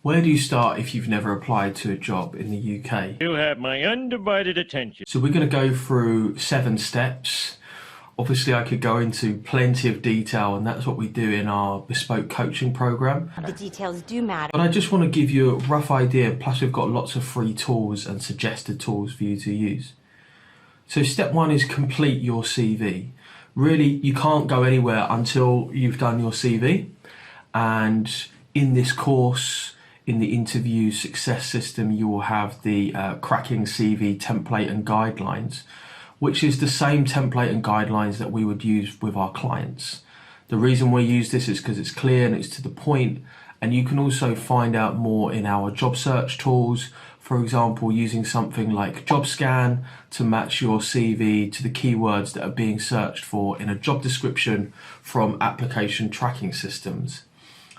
Where do you start if you've never applied to a job in the UK? You have my undivided attention. So we're going to go through 7 steps. Obviously, I could go into plenty of detail, and that's what we do in our bespoke coaching program. The details do matter. But I just want to give you a rough idea, plus we've got lots of free tools and suggested tools for you to use. So step 1 is complete your CV. Really, you can't go anywhere until you've done your CV. And in this course, in the interview success system, you will have the cracking CV template and guidelines, which is the same template and guidelines that we would use with our clients. The reason we use this is because it's clear and it's to the point, and you can also find out more in our job search tools. For example, using something like JobScan to match your CV to the keywords that are being searched for in a job description from application tracking systems.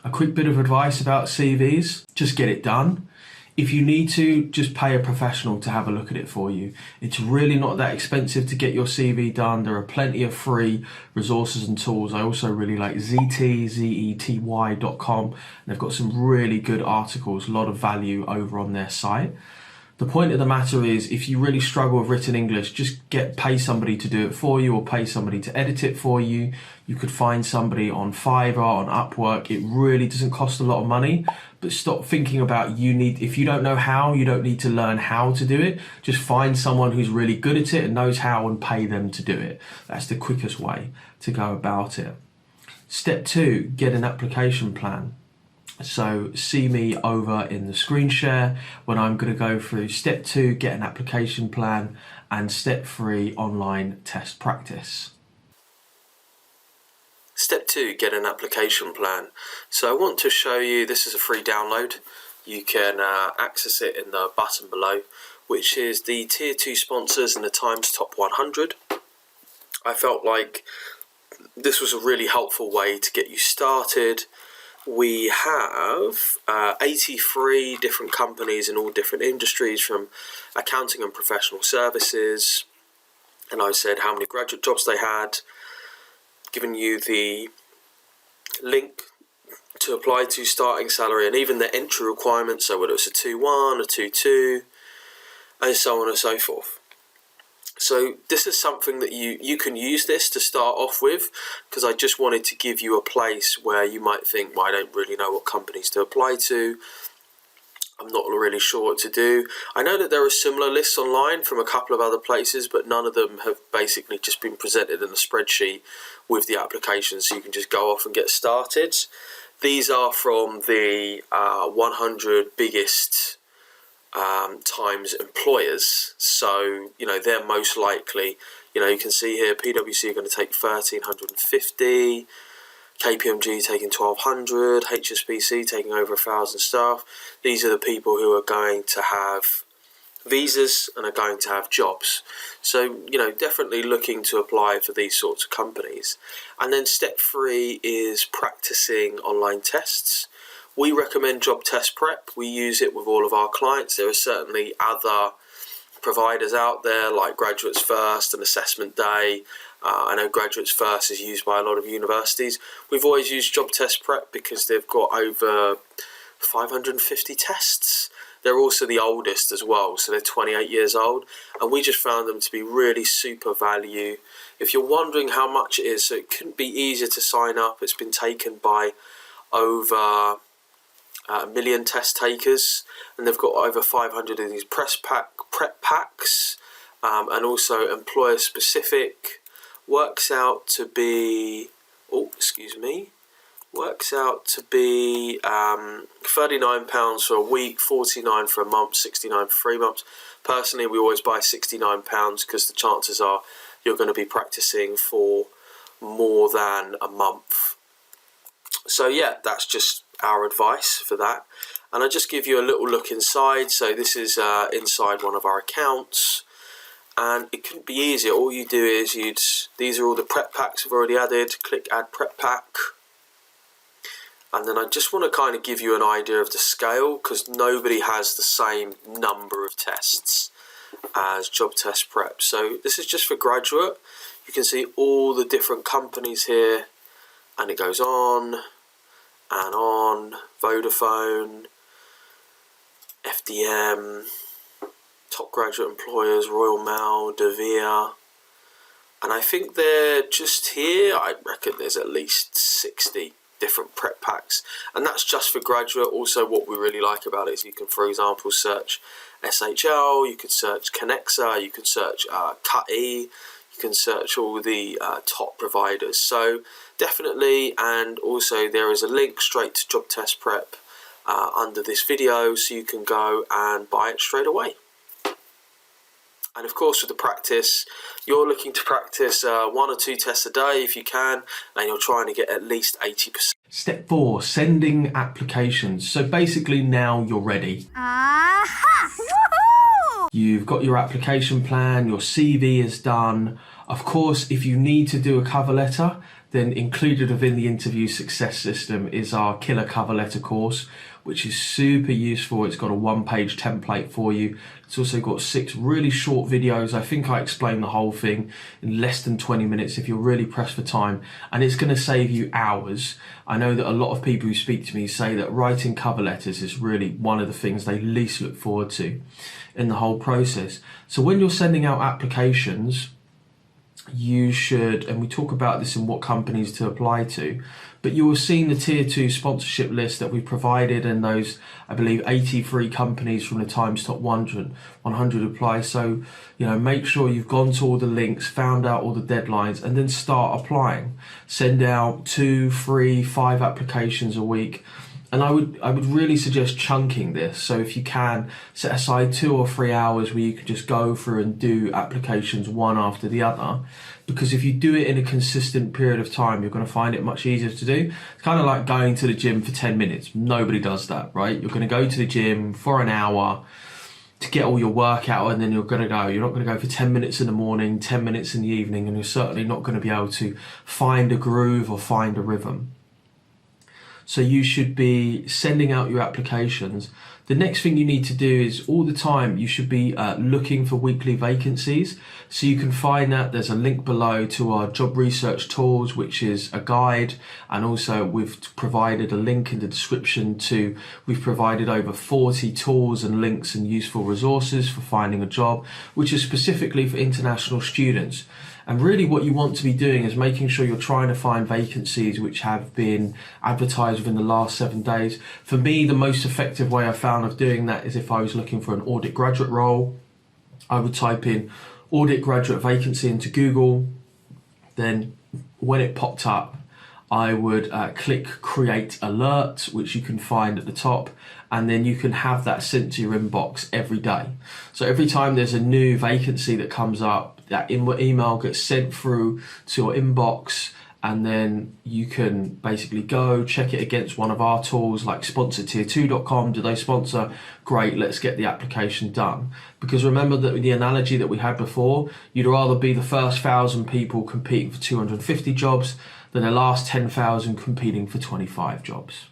A quick bit of advice about CVs, just get it done. If you need to, just pay a professional to have a look at it for you. It's really not that expensive to get your CV done. There are plenty of free resources and tools. I also really like zety.com, and they've got some really good articles, a lot of value over on their site. The point of the matter is, if you really struggle with written English, just pay somebody to do it for you, or pay somebody to edit it for you. You could find somebody on Fiverr, on Upwork. It really doesn't cost a lot of money, but stop thinking about if you don't know how, you don't need to learn how to do it. Just find someone who's really good at it and knows how, and pay them to do it. That's the quickest way to go about it. Step 2, get an application plan. So see me over in the screen share when I'm going to go through step 2, get an application plan, and step 3, online test practice. Step 2, get an application plan. So I want to show you, this is a free download. You can access it in the button below, which is the tier 2 sponsors and the Times Top 100. I felt like this was a really helpful way to get you started. We have 83 different companies in all different industries, from accounting and professional services. And I said how many graduate jobs they had, given you the link to apply to, starting salary, and even the entry requirements, so whether it's a 2-1, a 2-2, and so on and so forth. So this is something that you can use this to start off with, because I just wanted to give you a place where you might think, well, I don't really know what companies to apply to. I'm not really sure what to do. I know that there are similar lists online from a couple of other places, but none of them have basically just been presented in a spreadsheet with the applications, so you can just go off and get started. These are from the 100 biggest Times employers, so they're most likely, you can see here PwC are going to take 1,350, KPMG taking 1,200, HSBC taking over 1,000 staff. These are the people who are going to have visas and are going to have jobs. So definitely looking to apply for these sorts of companies. And then step 3 is practicing online tests. We recommend Job Test Prep. We use it with all of our clients. There are certainly other providers out there like Graduates First and Assessment Day. I know Graduates First is used by a lot of universities. We've always used Job Test Prep because they've got over 550 tests. They're also the oldest as well, so they're 28 years old, and we just found them to be really super value. If you're wondering how much it is, so it couldn't be easier to sign up. It's been taken by over a million test takers, and they've got over 500 of these prep packs, and also employer specific. Works out to be £39 for a week, £49 for a month, £69 for 3 months. Personally, we always buy £69 because the chances are you're going to be practicing for more than a month. So yeah, that's just our advice for that. And I just give you a little look inside. So this is inside one of our accounts, and it couldn't be easier. All you do is these are all the prep packs I've already added. Click add prep pack, and then I just want to kind of give you an idea of the scale, because nobody has the same number of tests as Job Test Prep. So this is just for graduate. You can see all the different companies here, and it goes on and on. Vodafone, FDM, top graduate employers, Royal Mail, Devere, and I think they're just here, I reckon there's at least 60 different prep packs, and that's just for graduate. Also, what we really like about it is you can, for example, search SHL, you could search Connexa, you could search CutE, you can search all the top providers. So definitely, and also there is a link straight to Job Test Prep under this video, so you can go and buy it straight away. And of course, with the practice, you're looking to practice 1 or 2 tests a day if you can, and you're trying to get at least 80%. Step 4, sending applications. So basically now you're ready. Aha! Woohoo! You've got your application plan, your CV is done. Of course, if you need to do a cover letter, then included within the interview success system is our killer cover letter course, which is super useful. It's got a 1-page template for you. It's also got 6 really short videos. I think I explained the whole thing in less than 20 minutes if you're really pressed for time, and it's going to save you hours. I know that a lot of people who speak to me say that writing cover letters is really one of the things they least look forward to in the whole process. So when you're sending out applications, you should, and we talk about this in what companies to apply to, but you will have seen the tier 2 sponsorship list that we provided, and those, I believe, 83 companies from the Times Top 100 apply. So, make sure you've gone to all the links, found out all the deadlines, and then start applying. Send out 2, 3, 5 applications a week. And I would really suggest chunking this. So if you can, set aside 2 or 3 hours where you can just go through and do applications one after the other. Because if you do it in a consistent period of time, you're going to find it much easier to do. It's kind of like going to the gym for 10 minutes. Nobody does that, right? You're going to go to the gym for an hour to get all your work out, and then you're going to go. You're not going to go for 10 minutes in the morning, 10 minutes in the evening, and you're certainly not going to be able to find a groove or find a rhythm. So you should be sending out your applications. The next thing you need to do is all the time you should be looking for weekly vacancies. So you can find that. There's a link below to our job research tools, which is a guide. And also we've provided a link in the description we've provided over 40 tools and links and useful resources for finding a job, which is specifically for international students. And really what you want to be doing is making sure you're trying to find vacancies which have been advertised within the last 7 days. For me, the most effective way I found of doing that is if I was looking for an audit graduate role, I would type in audit graduate vacancy into Google. Then when it popped up, I would click create alert, which you can find at the top, and then you can have that sent to your inbox every day. So every time there's a new vacancy that comes up, that email gets sent through to your inbox, and then you can basically go check it against one of our tools like sponsortier2.com. Do they sponsor? Great, let's get the application done. Because remember that the analogy that we had before, you'd rather be the first 1,000 people competing for 250 jobs than the last 10,000 competing for 25 jobs.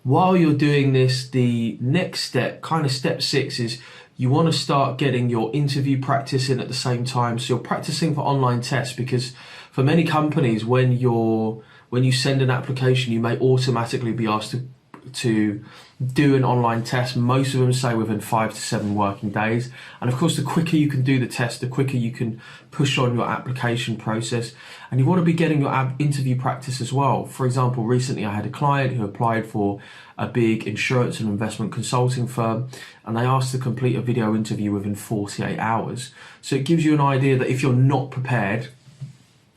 While you're doing this, the next step, kind of step 6, is you want to start getting your interview practice in at the same time. So you're practicing for online tests, because for many companies, when you send an application, you may automatically be asked to do an online test. Most of them say within 5 to 7 working days. And of course, the quicker you can do the test, the quicker you can push on your application process. And you want to be getting your interview practice as well. For example, recently I had a client who applied for a big insurance and investment consulting firm, and they asked to complete a video interview within 48 hours. So it gives you an idea that if you're not prepared,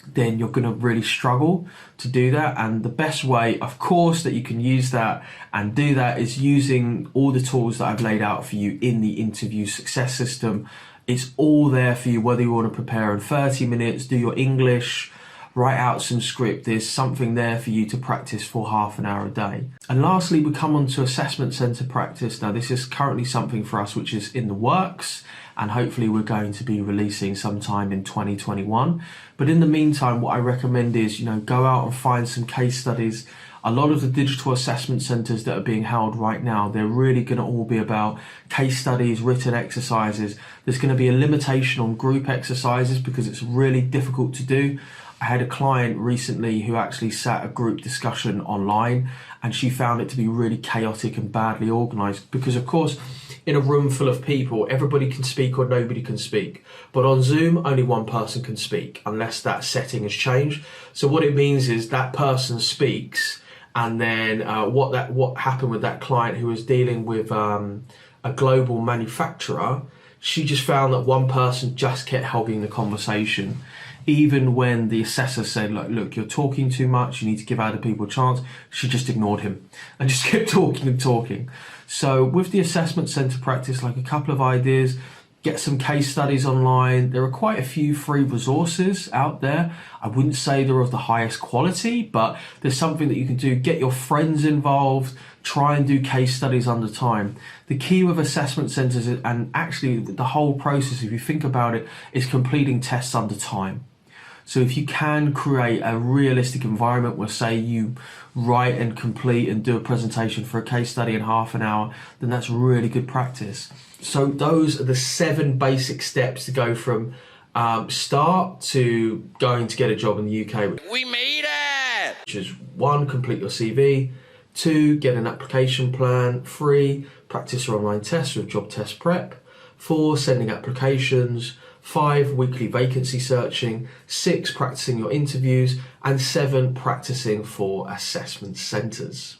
then you're going to really struggle to do that. And the best way, of course, that you can use that and do that is using all the tools that I've laid out for you in the interview success system. It's all there for you, whether you want to prepare in 30 minutes, do your English, write out some script. There's something there for you to practice for half an hour a day. And lastly, we come on to assessment centre practice. Now, this is currently something for us which is in the works, and hopefully we're going to be releasing sometime in 2021. But in the meantime, what I recommend is, go out and find some case studies. A lot of the digital assessment centres that are being held right now, they're really going to all be about case studies, written exercises. There's going to be a limitation on group exercises because it's really difficult to do. I had a client recently who actually sat a group discussion online, and she found it to be really chaotic and badly organised because, of course, in a room full of people, everybody can speak or nobody can speak. But on Zoom, only one person can speak unless that setting has changed. So what it means is that person speaks, and then what happened with that client who was dealing with a global manufacturer, she just found that one person just kept hogging the conversation. Even when the assessor said, look, you're talking too much, you need to give other people a chance, she just ignored him and just kept talking and talking. So with the assessment centre practice, like a couple of ideas, get some case studies online. There are quite a few free resources out there. I wouldn't say they're of the highest quality, but there's something that you can do. Get your friends involved, try and do case studies under time. The key with assessment centres, and actually the whole process, if you think about it, is completing tests under time. So if you can create a realistic environment where, say, you write and complete and do a presentation for a case study in half an hour, then that's really good practice. So those are the 7 basic steps to go from start to going to get a job in the UK. We made it! Which is 1, complete your CV. 2, get an application plan. 3, practice your online tests with Job Test Prep. 4, sending applications. 5, weekly vacancy searching. 6, practicing your interviews. And 7, practicing for assessment centres.